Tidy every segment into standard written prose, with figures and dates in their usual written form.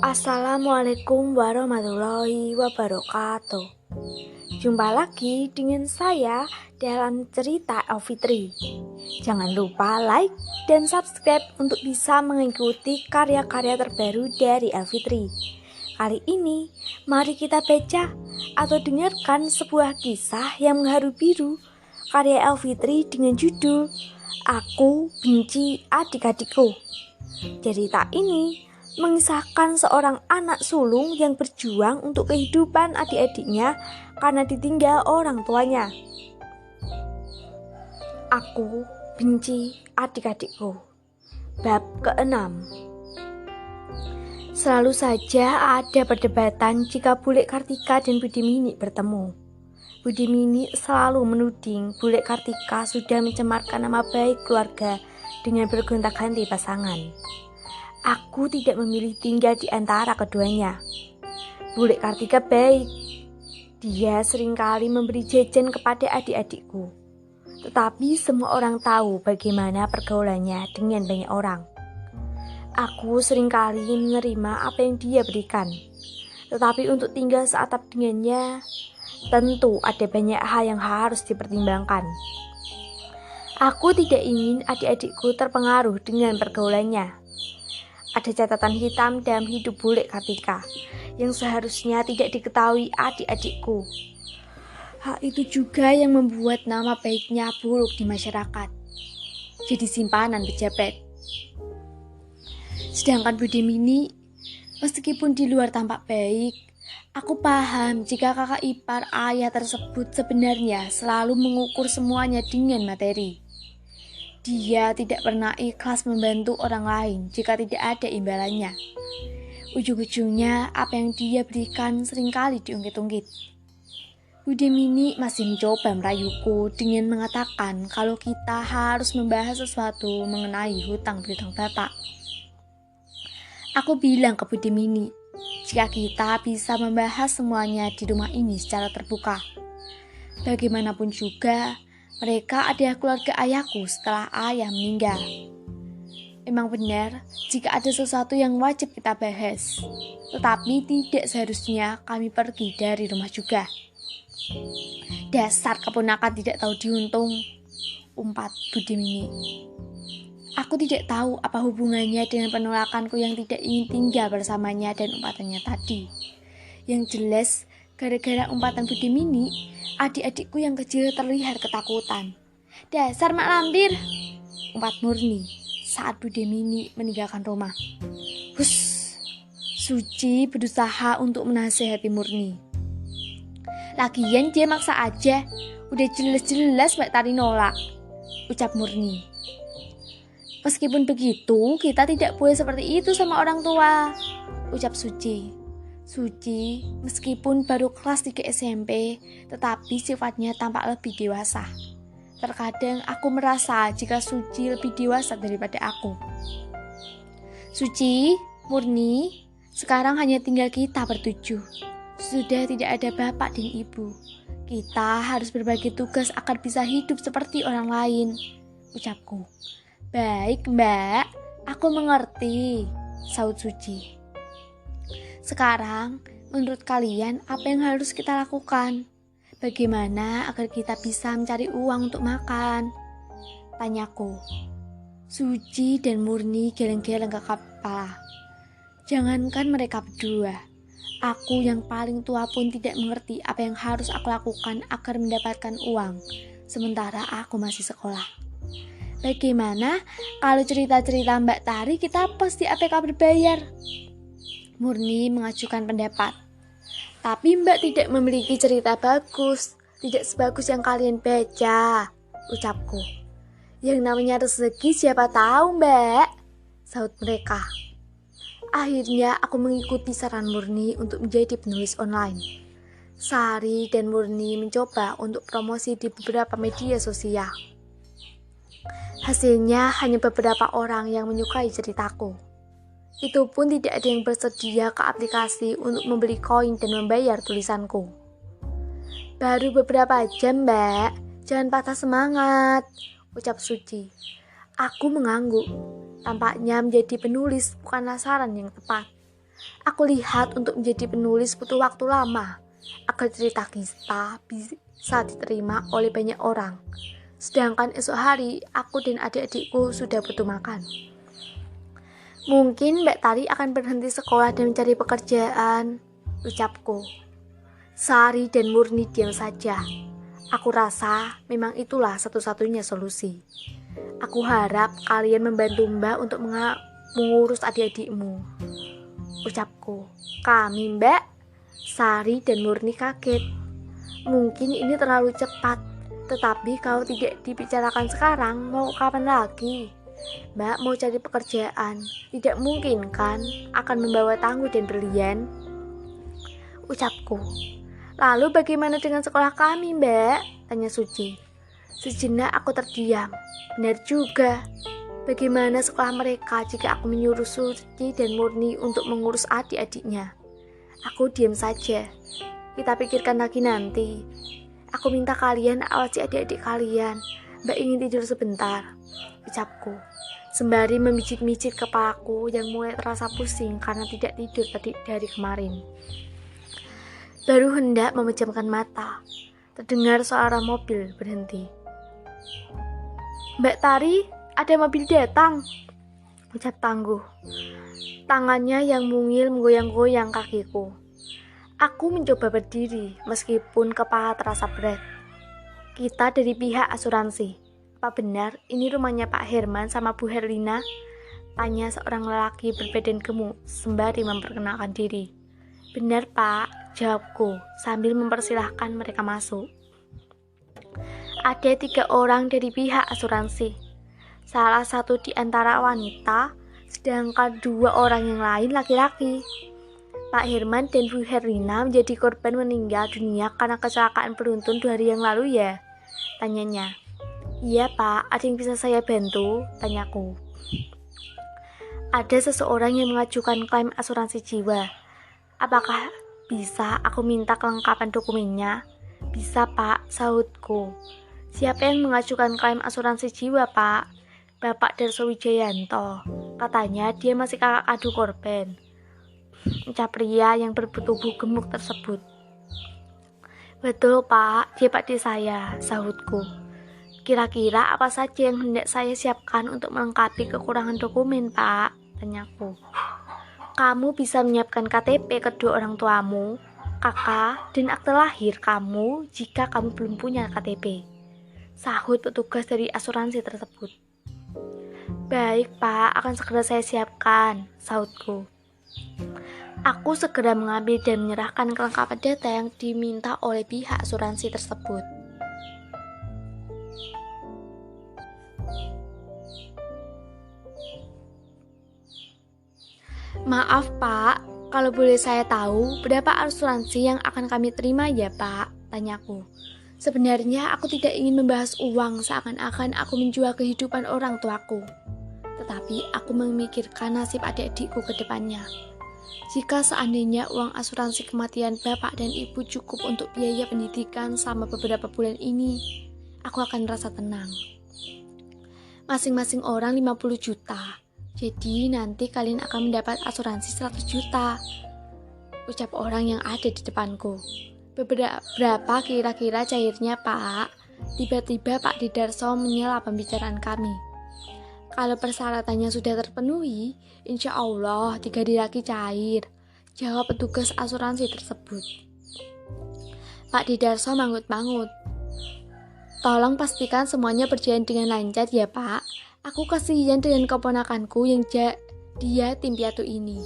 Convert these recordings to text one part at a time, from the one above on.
Assalamualaikum warahmatullahi wabarakatuh. Jumpa lagi dengan saya dalam cerita Elfitri. Jangan lupa like dan subscribe untuk bisa mengikuti karya-karya terbaru dari Elfitri. Kali ini, mari kita baca atau dengarkan sebuah kisah yang mengharu biru karya Elfitri dengan judul Aku Benci Adik-Adikku. Cerita ini mengisahkan seorang anak sulung yang berjuang untuk kehidupan adik-adiknya karena ditinggal orang tuanya. Aku benci adik-adikku. Bab ke-6. Selalu saja ada perdebatan jika Bule Kartika dan Budi Mini bertemu. Budi Mini selalu menuding Bule Kartika sudah mencemarkan nama baik keluarga dengan bergonta-ganti pasangan. Aku tidak memilih tinggal di antara keduanya. Bule Kartika baik. Dia seringkali memberi jajan kepada adik-adikku. Tetapi semua orang tahu bagaimana pergaulannya dengan banyak orang. Aku seringkali menerima apa yang dia berikan. Tetapi untuk tinggal seatap dengannya, tentu ada banyak hal yang harus dipertimbangkan. Aku tidak ingin adik-adikku terpengaruh dengan pergaulannya. Ada catatan hitam dalam hidup Bule Kartika yang seharusnya tidak diketahui adik-adikku. Hal itu juga yang membuat nama baiknya buruk di masyarakat, jadi simpanan pejabat. Sedangkan Budi Mini, meskipun di luar tampak baik, aku paham jika kakak ipar ayah tersebut sebenarnya selalu mengukur semuanya dengan materi. Dia tidak pernah ikhlas membantu orang lain jika tidak ada imbalannya. Ujung-ujungnya apa yang dia berikan seringkali diungkit-ungkit. Budi Mini masih mencoba merayuku dengan mengatakan kalau kita harus membahas sesuatu mengenai hutang piutang bapak. Aku bilang ke Budi Mini, jika kita bisa membahas semuanya di rumah ini secara terbuka. Bagaimanapun juga, mereka adalah keluarga ayahku setelah ayah meninggal. Memang benar jika ada sesuatu yang wajib kita bahas, tetapi tidak seharusnya kami pergi dari rumah juga. Dasar keponakan tidak tahu diuntung, umpat Budi Mini. Aku tidak tahu apa hubungannya dengan penolakanku yang tidak ingin tinggal bersamanya dan umpatannya tadi. Yang jelas, gara-gara umpatan Budi Mini, adik-adikku yang kecil terlihat ketakutan. Dasar mak lampir, umpat Murni saat Budi Mini meninggalkan rumah. Hus, Suci berusaha untuk menasihati Murni. Lagian dia maksa aja, udah jelas-jelas Mbak Tari nolak, ucap Murni. Meskipun begitu, kita tidak boleh seperti itu sama orang tua, ucap Suci. Suci, meskipun baru kelas 3 SMP, tetapi sifatnya tampak lebih dewasa. Terkadang aku merasa jika Suci lebih dewasa daripada aku. Suci, Murni, sekarang hanya tinggal kita bertujuh. Sudah tidak ada bapak dan ibu. Kita harus berbagi tugas agar bisa hidup seperti orang lain, ucapku. Baik, Mbak, aku mengerti, saut Suci. Sekarang, menurut kalian apa yang harus kita lakukan? Bagaimana agar kita bisa mencari uang untuk makan? Tanyaku. Suci dan Murni geleng-geleng ke kepala. Jangankan mereka berdua, aku yang paling tua pun tidak mengerti apa yang harus aku lakukan agar mendapatkan uang, sementara aku masih sekolah. Bagaimana kalau cerita-cerita Mbak Tari kita post di APK berbayar? Murni mengajukan pendapat. Tapi Mbak tidak memiliki cerita bagus, tidak sebagus yang kalian baca, ucapku. Yang namanya rezeki siapa tahu Mbak, saut mereka. Akhirnya aku mengikuti saran Murni untuk menjadi penulis online. Sari dan Murni mencoba untuk promosi di beberapa media sosial. Hasilnya hanya beberapa orang yang menyukai ceritaku. Itu pun tidak ada yang bersedia ke aplikasi untuk membeli koin dan membayar tulisanku. Baru beberapa jam, Mbak. Jangan patah semangat, ucap Suci. Aku mengangguk. Tampaknya menjadi penulis bukanlah saran yang tepat. Aku lihat untuk menjadi penulis butuh waktu lama agar cerita kita bisa diterima oleh banyak orang. Sedangkan esok hari aku dan adik-adikku sudah butuh makan. Mungkin Mbak Tari akan berhenti sekolah dan mencari pekerjaan, ucapku. Sari dan Murni diam saja. Aku rasa memang itulah satu-satunya solusi. Aku harap kalian membantu Mbak untuk mengurus adik-adikmu, ucapku. Kami, Mbak? Sari dan Murni kaget. Mungkin ini terlalu cepat, tetapi kalau tidak dibicarakan sekarang, mau kapan lagi? Mbak mau cari pekerjaan, tidak mungkin kan akan membawa tangguh dan berlian, ucapku. Lalu bagaimana dengan sekolah kami, Mbak? Tanya Suci. Sejenak aku terdiam. Benar juga. Bagaimana sekolah mereka jika aku menyuruh Suci dan Murni untuk mengurus adik-adiknya? Aku diam saja. Kita pikirkan lagi nanti. Aku minta kalian awasi adik-adik kalian. Mbak ingin tidur sebentar, ucapku. Sembari memijit-mijit kepalaku yang mulai terasa pusing karena tidak tidur tadi dari kemarin. Baru hendak memejamkan mata, terdengar suara mobil berhenti. Mbak Tari, ada mobil datang, ucap tangguh. Tangannya yang mungil menggoyang-goyang kakiku. Aku mencoba berdiri meskipun kepala terasa berat. Kita dari pihak asuransi. Apa benar ini rumahnya Pak Herman sama Bu Herlina? Tanya seorang lelaki berbadan gemuk sembari memperkenalkan diri. Benar Pak, jawabku sambil mempersilahkan mereka masuk. Ada 3 orang dari pihak asuransi. Salah satu di antara wanita, sedangkan 2 orang yang lain laki-laki. Pak Herman dan Bu Herlina menjadi korban meninggal dunia karena kecelakaan beruntun 2 hari yang lalu ya? Tanyanya. Iya Pak, ada yang bisa saya bantu? Tanyaku. Ada seseorang yang mengajukan klaim asuransi jiwa. Apakah bisa aku minta kelengkapan dokumennya? Bisa Pak, sahutku. Siapa yang mengajukan klaim asuransi jiwa Pak? Bapak Darso Wijayanto. Katanya dia masih kakak adu korban, ucap pria yang bertubuh gemuk tersebut. Betul Pak, dia pakde saya, sahutku. Kira-kira apa saja yang hendak saya siapkan untuk melengkapi kekurangan dokumen, Pak? Tanyaku. Kamu bisa menyiapkan KTP kedua orang tuamu, kakak, dan akte lahir kamu jika kamu belum punya KTP, sahut petugas dari asuransi tersebut. Baik, Pak, akan segera saya siapkan, sahutku. Aku segera mengambil dan menyerahkan kelengkapan data yang diminta oleh pihak asuransi tersebut. Maaf Pak, kalau boleh saya tahu berapa asuransi yang akan kami terima ya Pak? Tanyaku. Sebenarnya aku tidak ingin membahas uang seakan-akan aku menjual kehidupan orang tuaku. Tetapi aku memikirkan nasib adik-adikku ke depannya. Jika seandainya uang asuransi kematian bapak dan ibu cukup untuk biaya pendidikan selama beberapa bulan ini, aku akan merasa tenang. Masing-masing orang 50 juta. Jadi nanti kalian akan mendapat asuransi 100 juta, ucap orang yang ada di depanku. Berapa kira-kira cairnya Pak? Tiba-tiba Pak Didarso menyela pembicaraan kami. Kalau persyaratannya sudah terpenuhi, insya Allah 3 hari lagi cair, jawab petugas asuransi tersebut. Pak Didarso mangut-mangut. Tolong pastikan semuanya berjalan dengan lancar ya Pak. Aku kasihan dengan keponakanku yang dia tim piatu ini,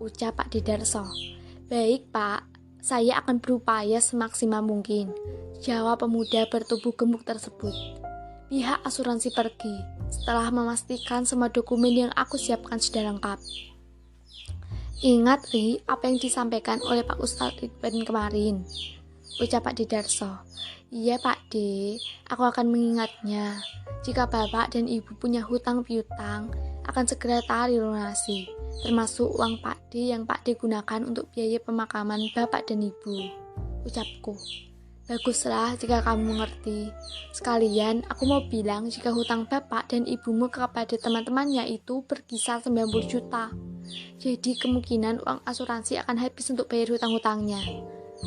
ucap Pak Didarso. Baik Pak, saya akan berupaya semaksimal mungkin, jawab pemuda bertubuh gemuk tersebut. Pihak asuransi pergi setelah memastikan semua dokumen yang aku siapkan sudah lengkap. Ingat Ri, apa yang disampaikan oleh Pak Ustadz Ridwan kemarin, ucap Pak Didarso. Iya Pak D, aku akan mengingatnya. Jika bapak dan ibu punya hutang piutang, akan segera Tari lunasi, termasuk uang Pak D yang Pak D gunakan untuk biaya pemakaman bapak dan ibu, ucapku. Baguslah jika kamu mengerti. Sekalian, aku mau bilang jika hutang bapak dan ibumu kepada teman-temannya itu berkisar 90 juta. Jadi kemungkinan uang asuransi akan habis untuk bayar hutang-hutangnya.